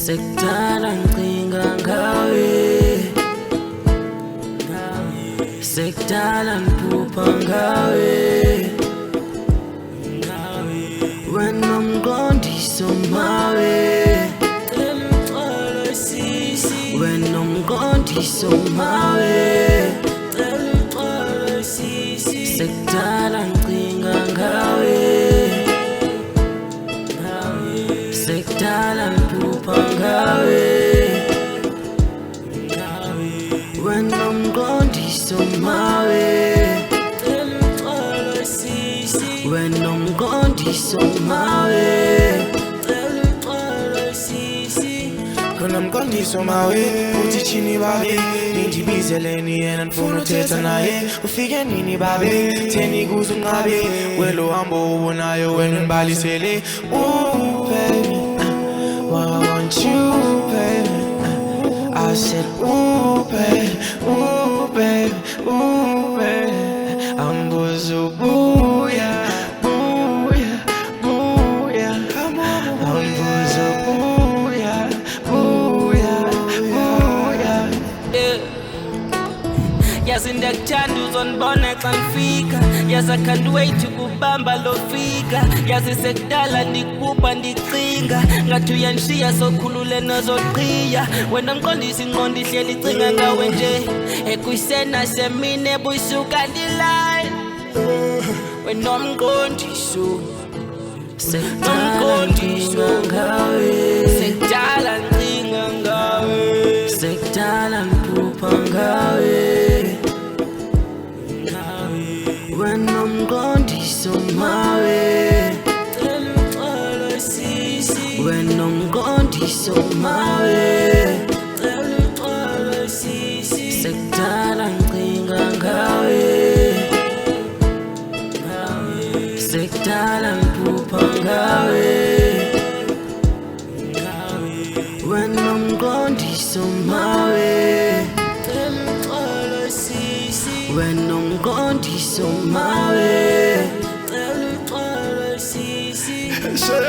Sekudala ngicinga ngawe, sekudala ngiphupha ngawe, wena Nomqondiso mawe, wena Nomqondiso mawe, sekudala ngicinga ngawe, sekudala ngiphupha ngawe, wena Nomqondiso mawe, wena Nomqondiso mawe, Nomqondiso mawe, uthi chini babe, nindibizeleni yena nifuna uthetha naye. Ufike nini babe, theni kuze unqabe, welo hambo ubonayo wena unibalisele. Ooh baby, well I want you baby, I said ooh baby, ooh baby, ooh baby, ambuzo booyah, booyah, booyah, ambuzo booyah, booyah, booyah. Yazi ndiyakuthanda uzonibona xa ngifika, yazi I can't wait ukubamba lo fika, yazi sekudala ndikubupha ndicinga, ngathi uyanishiya sokhulule nozoqhiya, wena Nomqondiso ingqondo ihleli icinga ngawe nje, ekuyisena semini ebusuka ndilala, wena Nomqondiso, Nomqondiso ngawe, sekudala ngicinga ngawe, sekudala ngiphupha ngawe, wena Nomqondiso mawe, wena Nomqondiso mawe, sekudala ngicinga ngawe, sekudala ngiphupha ngawe, wena Nomqondiso mawe, wena Nomqondiso mawe, Shall